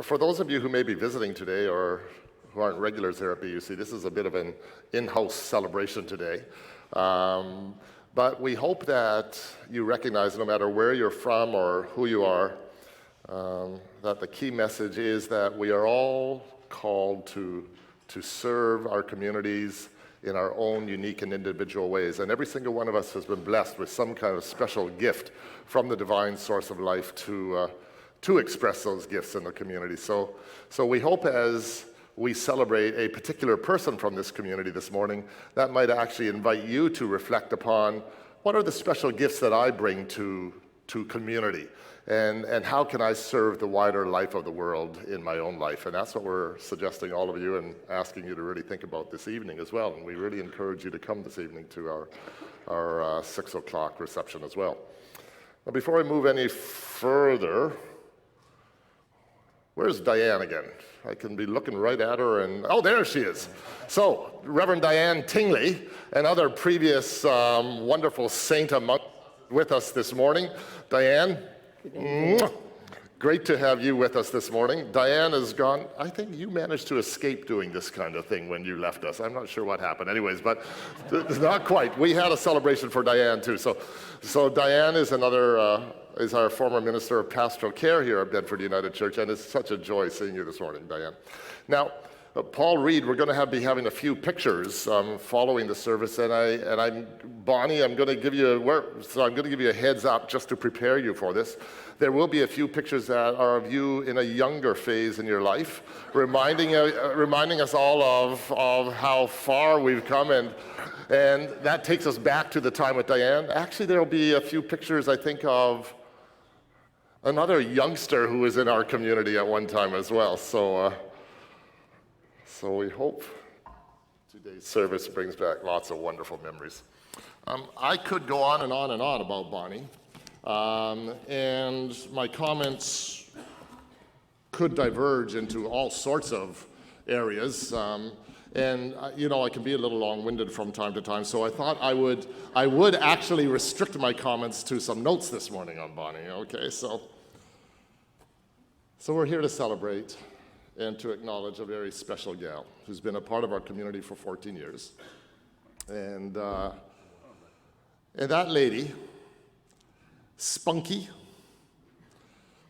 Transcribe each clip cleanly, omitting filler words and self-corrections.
For those of you who may be visiting today or who aren't regulars here at BUC, this is a bit of an in-house celebration today. But we hope that you recognize, no matter where you're from or who you are, that the key message is that we are all called to serve our communities in our own unique and individual ways. And every single one of us has been blessed with some kind of special gift from the divine source of life to express those gifts in the community. So we hope as we celebrate a particular person from this community this morning, that might actually invite you to reflect upon what are the special gifts that I bring to community, and how can I serve the wider life of the world in my own life. And that's what we're suggesting all of you and asking you to really think about this evening as well. And we really encourage you to come this evening to our 6 o'clock reception as well. Now, before I move any further, where's Diane again? I can be looking right at her and, oh, there she is. So, Reverend Diane Tingley and other previous wonderful saint among with us this morning. Diane, great to have you with us this morning. Diane is gone. I think you managed to escape doing this kind of thing when you left us. I'm not sure what happened anyways, but not quite. We had a celebration for Diane too. So Diane is is our former minister of pastoral care here at Bedford United Church, and it's such a joy seeing you this morning, Diane. Now, Paul Reed, we're going to be having a few pictures following the service, and Bonnie, I'm going to give you a heads up just to prepare you for this. There will be a few pictures that are of you in a younger phase in your life, reminding us all of how far we've come, and that takes us back to the time with Diane. Actually, there will be a few pictures, I think, of another youngster who was in our community at one time as well. So we hope today's service brings back lots of wonderful memories. I could go on and on and on about Bonnie, and my comments could diverge into all sorts of areas. And I can be a little long-winded from time to time, so I thought I would actually restrict my comments to some notes this morning on Bonnie. Okay, so we're here to celebrate and to acknowledge a very special gal who's been a part of our community for 14 years. And that lady, spunky,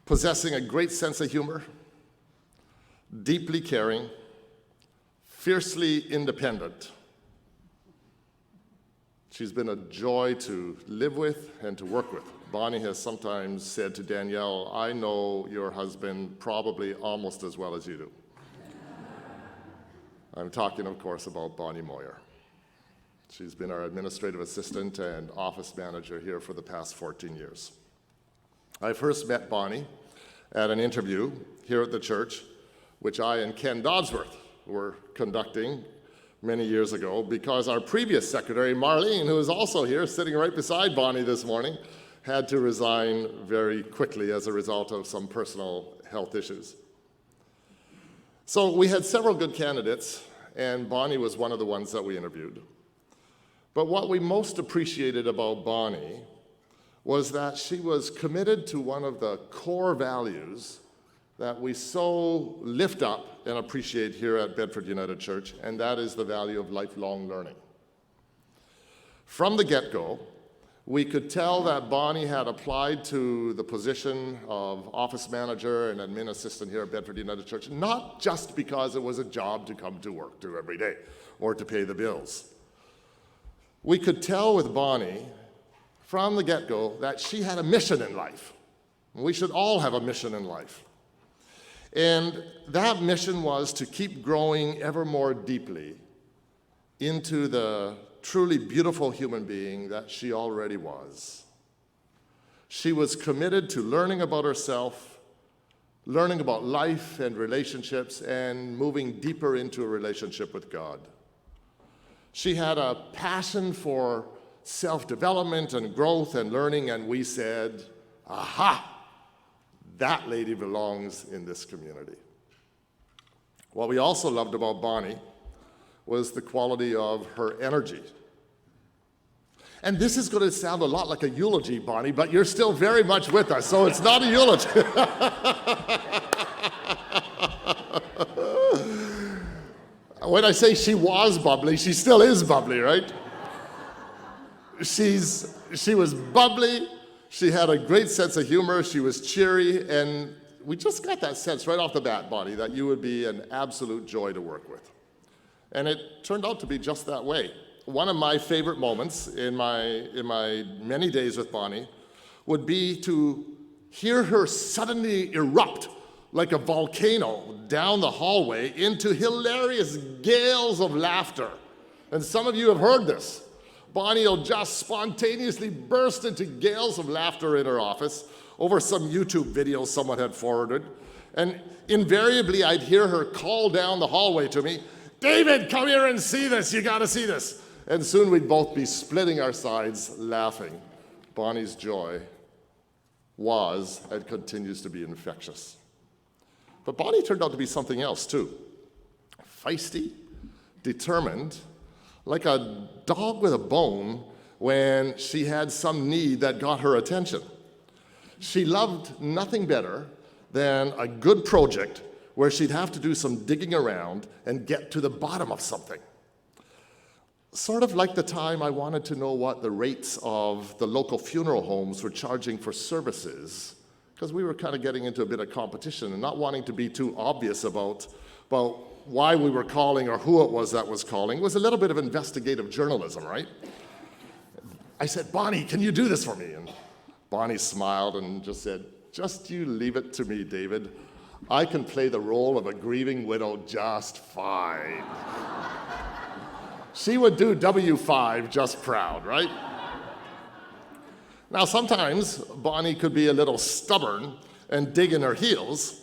possessing a great sense of humor, deeply caring, fiercely independent. She's been a joy to live with and to work with. Bonnie has sometimes said to Danielle, I know your husband probably almost as well as you do. I'm talking, of course, about Bonnie Moir. She's been our administrative assistant and office manager here for the past 14 years. I first met Bonnie at an interview here at the church, which I and Ken Dodsworth were conducting many years ago, because our previous secretary, Marlene, who is also here sitting right beside Bonnie this morning, had to resign very quickly as a result of some personal health issues. So we had several good candidates, and Bonnie was one of the ones that we interviewed. But what we most appreciated about Bonnie was that she was committed to one of the core values that we so lift up and appreciate here at Bedford United Church, and that is the value of lifelong learning. From the get-go, we could tell that Bonnie had applied to the position of office manager and admin assistant here at Bedford United Church, not just because it was a job to come to work to every day or to pay the bills. We could tell with Bonnie from the get-go that she had a mission in life. We should all have a mission in life. And that mission was to keep growing ever more deeply into the truly beautiful human being that she already was. She was committed to learning about herself, learning about life and relationships, and moving deeper into a relationship with God. She had a passion for self-development and growth and learning, and we said, aha, that lady belongs in this community. What we also loved about Bonnie was the quality of her energy. And this is going to sound a lot like a eulogy, Bonnie, but you're still very much with us, so it's not a eulogy. When I say she was bubbly, she still is bubbly, right? She was bubbly, she had a great sense of humor, she was cheery, and we just got that sense right off the bat, Bonnie, that you would be an absolute joy to work with. And it turned out to be just that way. One of my favorite moments in my many days with Bonnie would be to hear her suddenly erupt like a volcano down the hallway into hilarious gales of laughter. And some of you have heard this. Bonnie will just spontaneously burst into gales of laughter in her office over some YouTube video someone had forwarded. And invariably, I'd hear her call down the hallway to me, "David, come here and see this, you gotta see this." And soon we'd both be splitting our sides laughing. Bonnie's joy was and continues to be infectious. But Bonnie turned out to be something else too. Feisty, determined, like a dog with a bone when she had some need that got her attention. She loved nothing better than a good project where she'd have to do some digging around and get to the bottom of something. Sort of like the time I wanted to know what the rates of the local funeral homes were charging for services, because we were kind of getting into a bit of competition and not wanting to be too obvious about why we were calling or who it was that was calling. It was a little bit of investigative journalism, right? I said, "Bonnie, can you do this for me?" And Bonnie smiled and just said, "Just you leave it to me, David. I can play the role of a grieving widow just fine." She would do W5 just proud, right? Now, sometimes Bonnie could be a little stubborn and dig in her heels,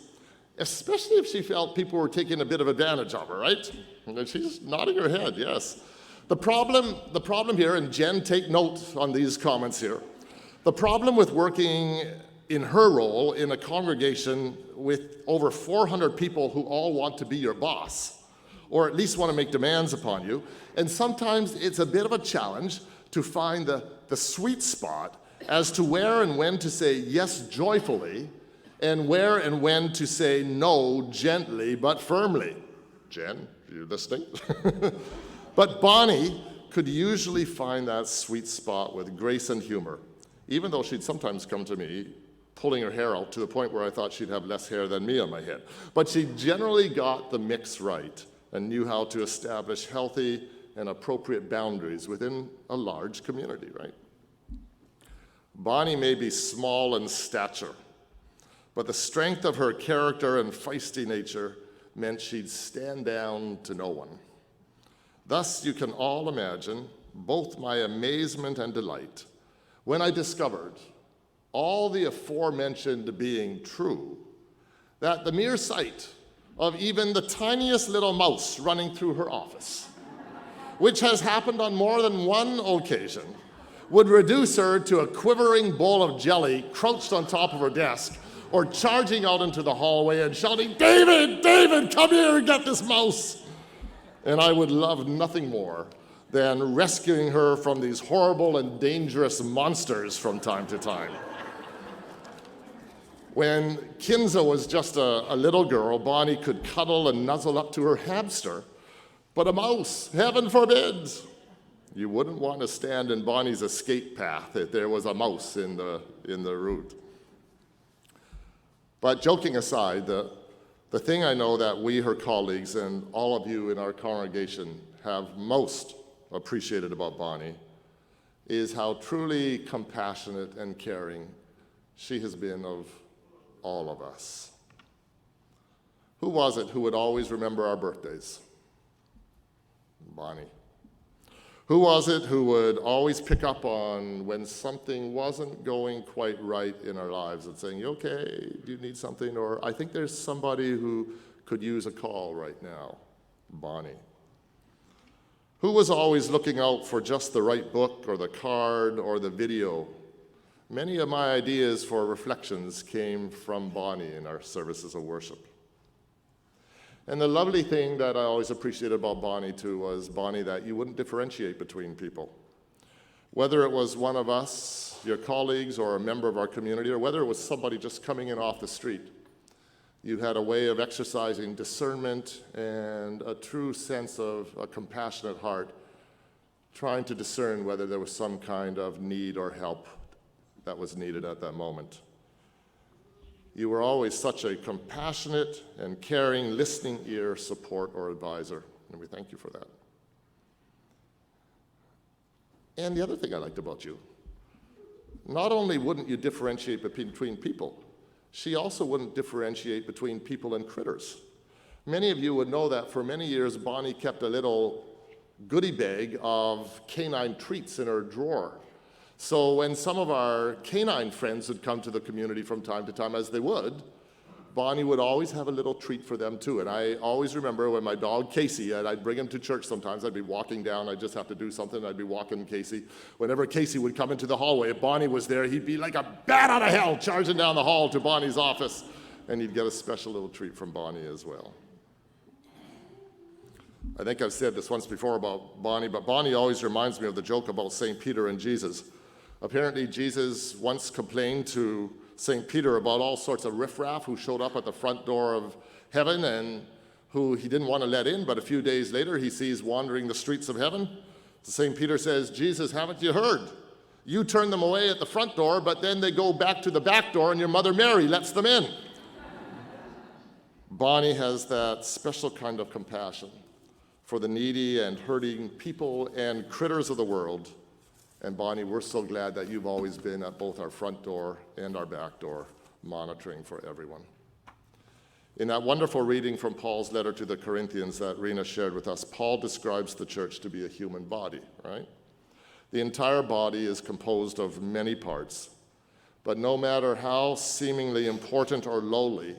especially if she felt people were taking a bit of advantage of her, right? And she's nodding her head, yes. The problem here, and Jen, take note on these comments here, the problem with working in her role in a congregation with over 400 people who all want to be your boss, or at least want to make demands upon you, and sometimes it's a bit of a challenge to find the sweet spot as to where and when to say yes joyfully, and where and when to say no gently but firmly. Jen, are you listening? But Bonnie could usually find that sweet spot with grace and humor, even though she'd sometimes come to me pulling her hair out to the point where I thought she'd have less hair than me on my head. But she generally got the mix right and knew how to establish healthy and appropriate boundaries within a large community, right? Bonnie may be small in stature, but the strength of her character and feisty nature meant she'd stand down to no one. Thus, you can all imagine both my amazement and delight when I discovered, all the aforementioned being true, that the mere sight of even the tiniest little mouse running through her office, which has happened on more than one occasion, would reduce her to a quivering bowl of jelly crouched on top of her desk, or charging out into the hallway and shouting, "David, David, come here and get this mouse." And I would love nothing more than rescuing her from these horrible and dangerous monsters from time to time. When Kinza was just a little girl, Bonnie could cuddle and nuzzle up to her hamster, but a mouse, heaven forbid. You wouldn't want to stand in Bonnie's escape path if there was a mouse in the route. But joking aside, the thing I know that we, her colleagues, and all of you in our congregation have most appreciated about Bonnie is how truly compassionate and caring she has been of all of us. Who was it who would always remember our birthdays? Bonnie. Who was it who would always pick up on when something wasn't going quite right in our lives and saying, "You okay? Do you need something?" Or, "I think there's somebody who could use a call right now." Bonnie. Who was always looking out for just the right book or the card or the video? Many of my ideas for reflections came from Bonnie in our services of worship. And the lovely thing that I always appreciated about Bonnie, too, was, Bonnie, that you wouldn't differentiate between people. Whether it was one of us, your colleagues, or a member of our community, or whether it was somebody just coming in off the street, You had a way of exercising discernment and a true sense of a compassionate heart, trying to discern whether there was some kind of need or help that was needed at that moment. You were always such a compassionate and caring listening ear, support, or advisor, and we thank you for that. And the other thing I liked about you, not only wouldn't you differentiate between people, she also wouldn't differentiate between people and critters. Many of you would know that for many years, Bonnie kept a little goodie bag of canine treats in her drawer. So when some of our canine friends would come to the community from time to time, as they would, Bonnie would always have a little treat for them too. And I always remember when my dog Casey, and I'd bring him to church sometimes, I'd be walking down, I'd just have to do something, I'd be walking Casey. Whenever Casey would come into the hallway, if Bonnie was there, he'd be like a bat out of hell charging down the hall to Bonnie's office, and he'd get a special little treat from Bonnie as well. I think I've said this once before about Bonnie, but Bonnie always reminds me of the joke about St. Peter and Jesus. Apparently, Jesus once complained to St. Peter about all sorts of riffraff who showed up at the front door of heaven and who he didn't want to let in, but a few days later he sees wandering the streets of heaven. St. Peter says, "Jesus, haven't you heard? You turn them away at the front door, but then they go back to the back door and your mother Mary lets them in." Bonnie has that special kind of compassion for the needy and hurting people and critters of the world. And Bonnie, we're so glad that you've always been at both our front door and our back door, monitoring for everyone. In that wonderful reading from Paul's letter to the Corinthians that Rena shared with us, Paul describes the church to be a human body, right? The entire body is composed of many parts, but no matter how seemingly important or lowly,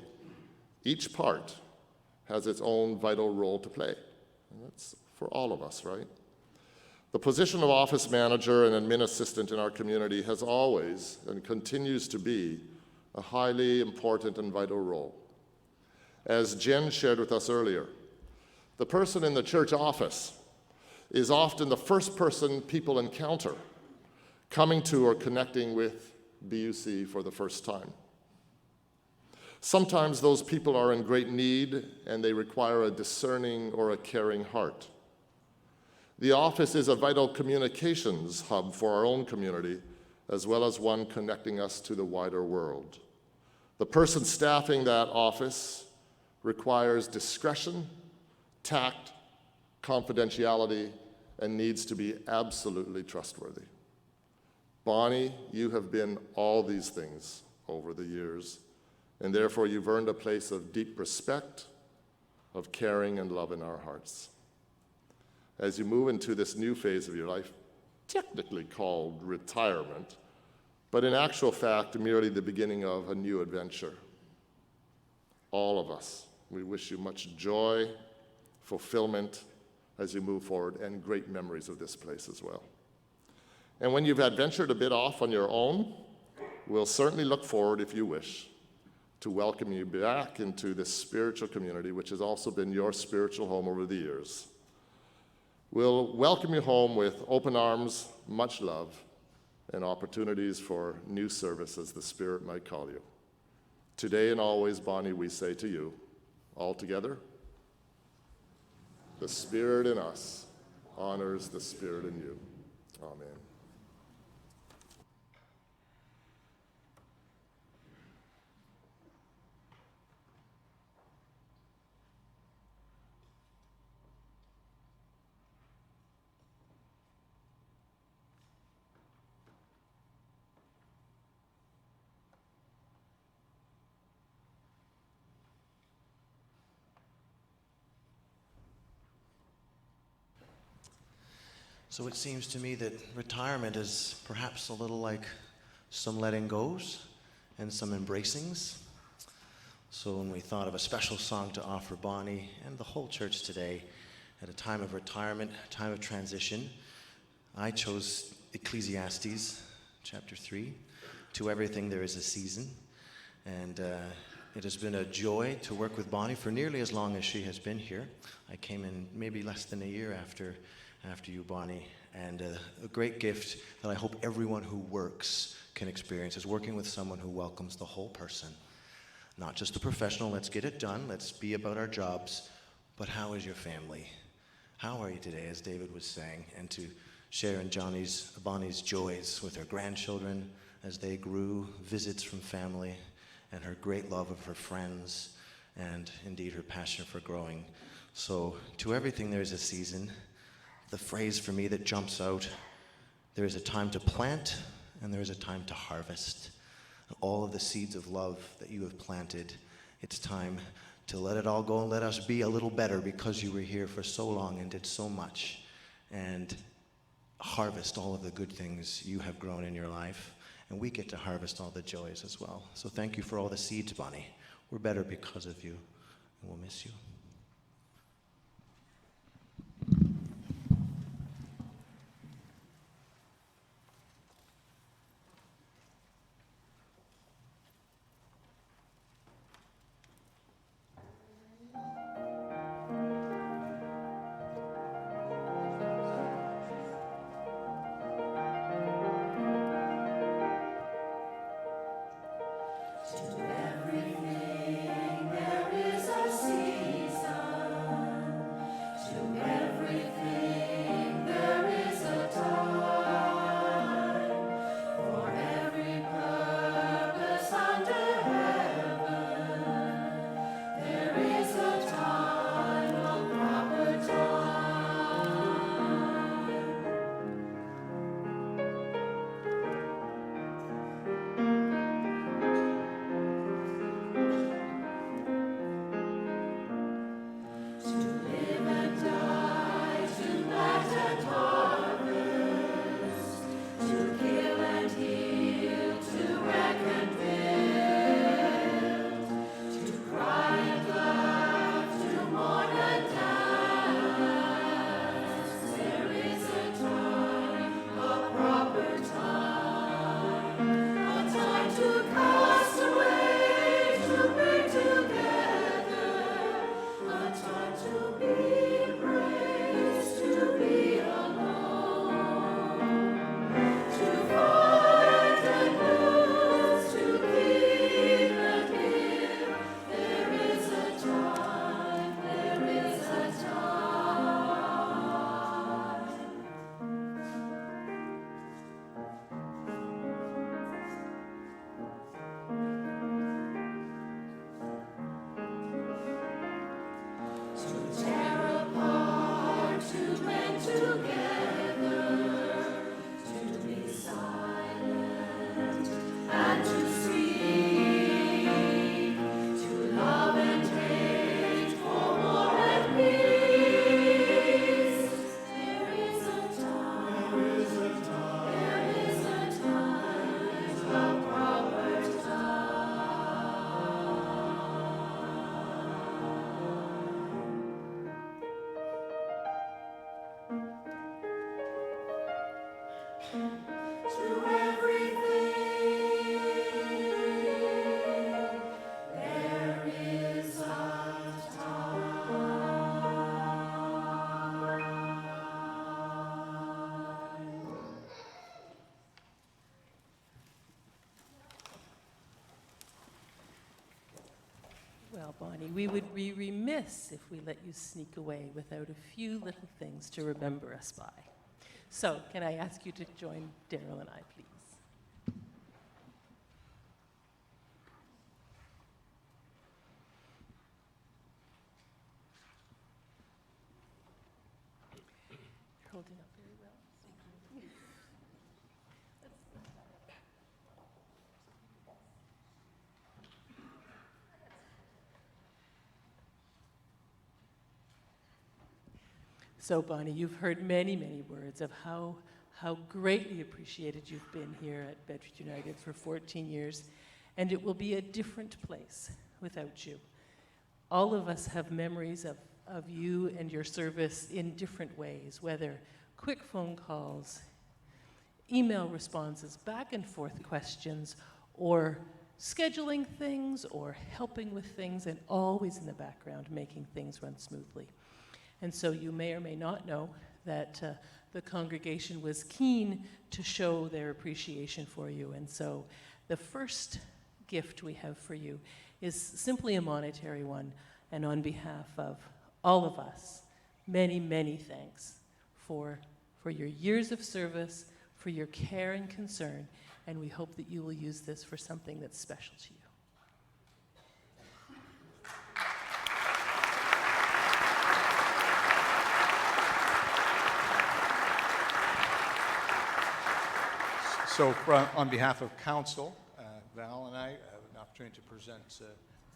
each part has its own vital role to play. And that's for all of us, right? The position of office manager and admin assistant in our community has always and continues to be a highly important and vital role. As Jen shared with us earlier, the person in the church office is often the first person people encounter coming to or connecting with BUC for the first time. Sometimes those people are in great need and they require a discerning or a caring heart. The office is a vital communications hub for our own community, as well as one connecting us to the wider world. The person staffing that office requires discretion, tact, confidentiality, and needs to be absolutely trustworthy. Bonnie, you have been all these things over the years, and therefore you've earned a place of deep respect, of caring and love in our hearts. As you move into this new phase of your life, technically called retirement, but in actual fact, merely the beginning of a new adventure. All of us, we wish you much joy, fulfillment as you move forward, and great memories of this place as well. And when you've adventured a bit off on your own, we'll certainly look forward, if you wish, to welcome you back into this spiritual community, which has also been your spiritual home over the years. We'll welcome you home with open arms, much love, and opportunities for new service as the Spirit might call you. Today and always, Bonnie, we say to you, all together, the Spirit in us honors the Spirit in you. Amen. So it seems to me that retirement is perhaps a little like some letting goes and some embracings. So when we thought of a special song to offer Bonnie and the whole church today at a time of retirement, a time of transition, I chose Ecclesiastes chapter 3, "To everything there is a season." And it has been a joy to work with Bonnie for nearly as long as she has been here. I came in maybe less than a year after you, Bonnie, and a great gift that I hope everyone who works can experience is working with someone who welcomes the whole person. Not just the professional, let's get it done, let's be about our jobs, but how is your family? How are you today, as David was saying, and to share in Bonnie's joys with her grandchildren as they grew, visits from family, and her great love of her friends, and indeed her passion for growing. So to everything there's a season. The phrase for me that jumps out, there is a time to plant and there is a time to harvest. All of the seeds of love that you have planted, it's time to let it all go and let us be a little better because you were here for so long and did so much, and harvest all of the good things you have grown in your life, and we get to harvest all the joys as well. So thank you for all the seeds, Bonnie. We're better because of you, and we'll miss you. Well, Bonnie, we would be remiss if we let you sneak away without a few little things to remember us by. So, can I ask you to join Daryl and I, please? You're holding up very well. So, Bonnie, you've heard many, many words of how greatly appreciated you've been here at Bedford United for 14 years, and it will be a different place without you. All of us have memories of you and your service in different ways, whether quick phone calls, email responses, back and forth questions, or scheduling things, or helping with things, and always in the background making things run smoothly. And so you may or may not know that the congregation was keen to show their appreciation for you. And so the first gift we have for you is simply a monetary one. And on behalf of all of us, many, many thanks for your years of service, for your care and concern, and we hope that you will use this for something that's special to you. So on behalf of council, Val and I have an opportunity to present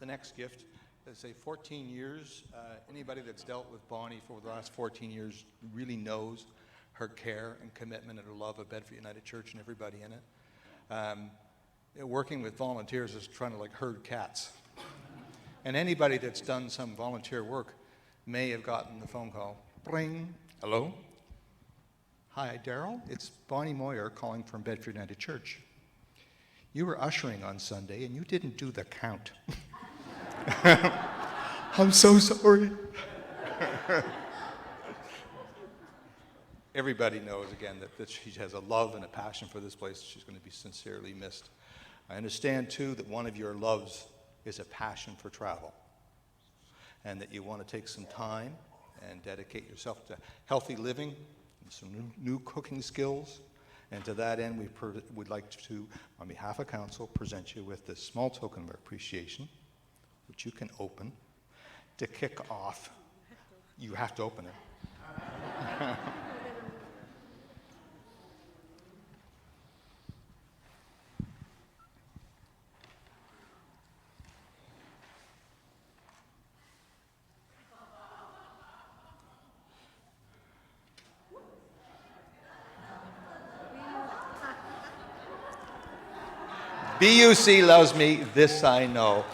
the next gift. Let's say 14 years, anybody that's dealt with Bonnie for the last 14 years really knows her care and commitment and her love of Bedford United Church and everybody in it. Working with volunteers is trying to like herd cats. And anybody that's done some volunteer work may have gotten the phone call, ring, hello? Hi, Daryl, it's Bonnie Moir calling from Bedford United Church. You were ushering on Sunday and you didn't do the count. I'm so sorry. Everybody knows, again, that she has a love and a passion for this place. She's going to be sincerely missed. I understand, too, that one of your loves is a passion for travel, and that you want to take some time and dedicate yourself to healthy living and some new cooking skills. And to that end, we'd like to, on behalf of council, present you with this small token of appreciation, which you can open to kick off. You have to open it. BUC loves me, this I know.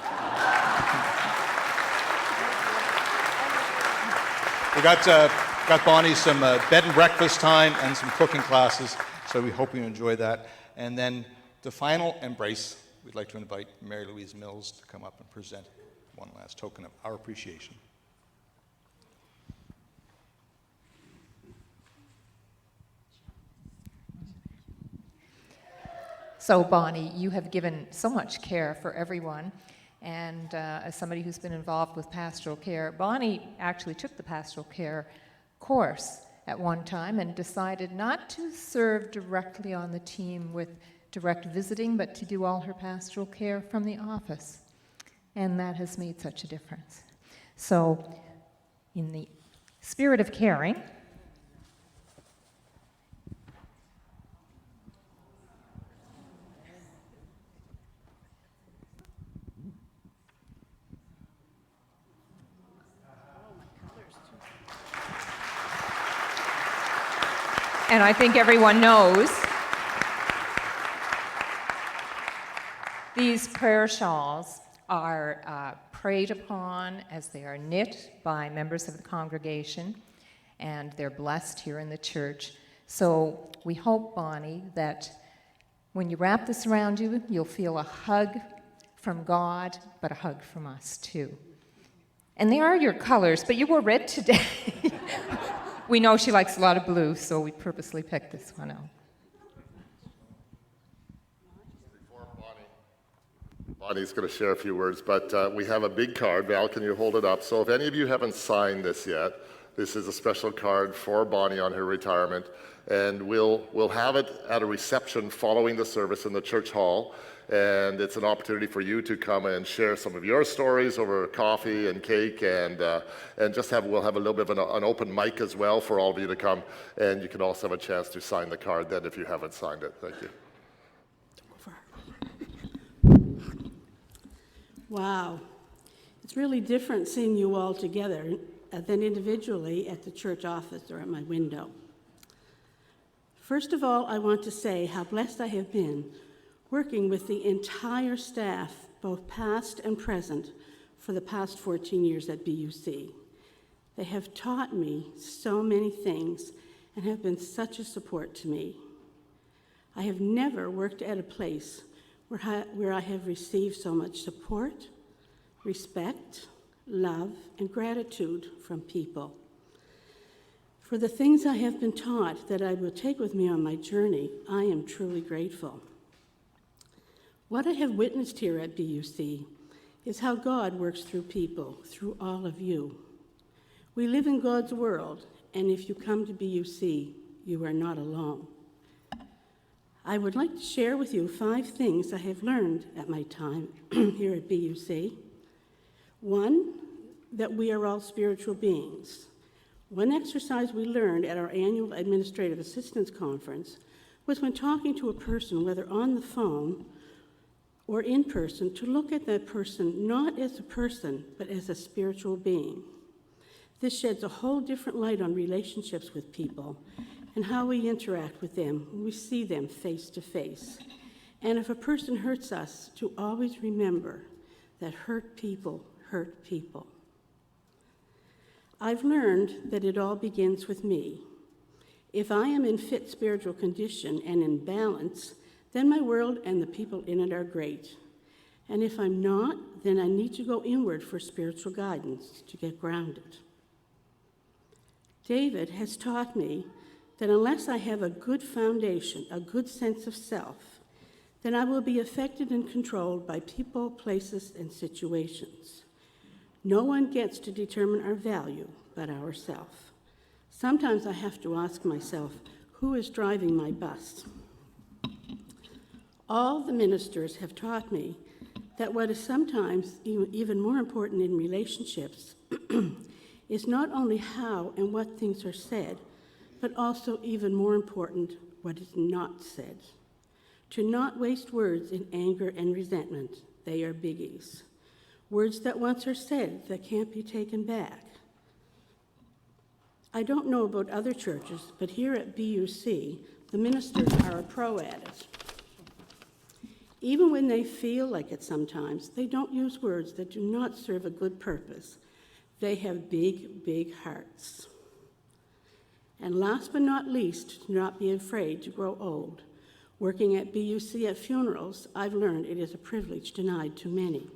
We got Bonnie some bed and breakfast time and some cooking classes, so we hope you enjoy that. And then the final embrace, we'd like to invite Mary Louise Mills to come up and present one last token of our appreciation. So Bonnie, you have given so much care for everyone, and as somebody who's been involved with pastoral care, Bonnie actually took the pastoral care course at one time and decided not to serve directly on the team with direct visiting, but to do all her pastoral care from the office. And that has made such a difference. So in the spirit of caring, and I think everyone knows, these prayer shawls are prayed upon as they are knit by members of the congregation, and they're blessed here in the church. So we hope, Bonnie, that when you wrap this around you, you'll feel a hug from God, but a hug from us too. And they are your colors, but you wore red today. We know she likes a lot of blue, so we purposely picked this one out. Before Bonnie's going to share a few words, but we have a big card. Val, can you hold it up? So if any of you haven't signed this yet, this is a special card for Bonnie on her retirement, and we'll have it at a reception following the service in the church hall. And it's an opportunity for you to come and share some of your stories over coffee and cake, and just we'll have a little bit of an open mic as well for all of you to come, and you can also have a chance to sign the card then if you haven't signed it. Thank you. Wow, it's really different seeing you all together than individually at the church office or at my window. First of all, I want to say how blessed I have been working with the entire staff, both past and present, for the past 14 years at BUC. They have taught me so many things and have been such a support to me. I have never worked at a place where I have received so much support, respect, love, and gratitude from people. For the things I have been taught that I will take with me on my journey, I am truly grateful. What I have witnessed here at BUC is how God works through people, through all of you. We live in God's world, and if you come to BUC, you are not alone. I would like to share with you 5 things I have learned at my time here at BUC. 1, that we are all spiritual beings. One exercise we learned at our annual Administrative Assistance Conference was when talking to a person, whether on the phone or in person, to look at that person not as a person, but as a spiritual being. This sheds a whole different light on relationships with people and how we interact with them when we see them face to face. And if a person hurts us, to always remember that hurt people hurt people. I've learned that it all begins with me. If I am in fit spiritual condition and in balance, then my world and the people in it are great. And if I'm not, then I need to go inward for spiritual guidance to get grounded. David has taught me that unless I have a good foundation, a good sense of self, then I will be affected and controlled by people, places, and situations. No one gets to determine our value but ourselves. Sometimes I have to ask myself, who is driving my bus? All the ministers have taught me that what is sometimes even more important in relationships is not only how and what things are said, but also even more important, what is not said. To not waste words in anger and resentment, they are biggies. Words that once are said that can't be taken back. I don't know about other churches, but here at BUC, the ministers are a pro at it. Even when they feel like it sometimes, they don't use words that do not serve a good purpose. They have big, big hearts. And last but not least, do not be afraid to grow old. Working at BUC at funerals, I've learned it is a privilege denied to many.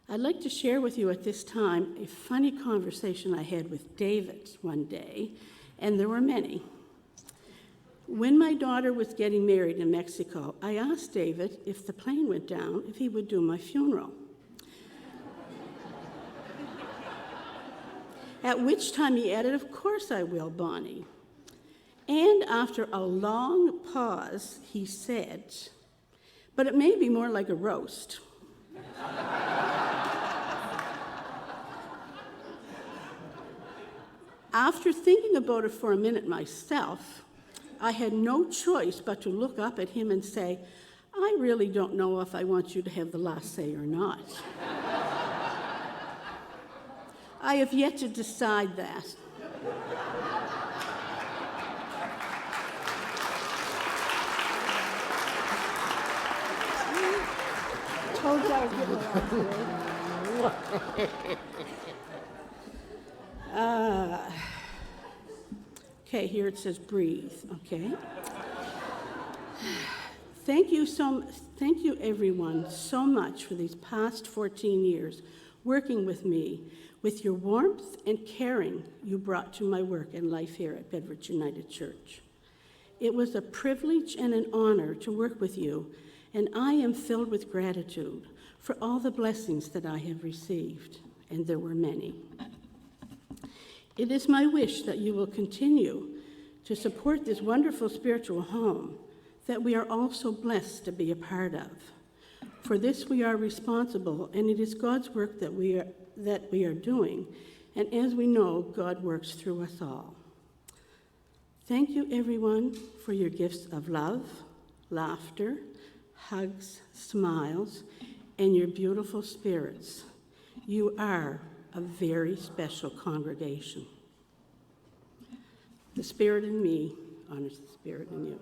I'd like to share with you at this time a funny conversation I had with David one day, and there were many. When my daughter was getting married in Mexico, I asked David if the plane went down, if he would do my funeral. At which time he added, "Of course I will, Bonnie." And after a long pause, he said, "But it may be more like a roast." After thinking about it for a minute myself, I had no choice but to look up at him and say, "I really don't know if I want you to have the last say or not." I have yet to decide that. Told you I was getting around here. Okay, here it says breathe, okay? Thank you everyone so much for these past 14 years working with me, with your warmth and caring you brought to my work and life here at Bedford United Church. It was a privilege and an honor to work with you, and I am filled with gratitude for all the blessings that I have received, and there were many. It is my wish that you will continue to support this wonderful spiritual home that we are all so blessed to be a part of. For this we are responsible, and it is God's work that we are doing, and as we know, God works through us all. Thank you, everyone, for your gifts of love, laughter, hugs, smiles, and your beautiful spirits. You are a very special congregation. The Spirit in me honors the Spirit in you.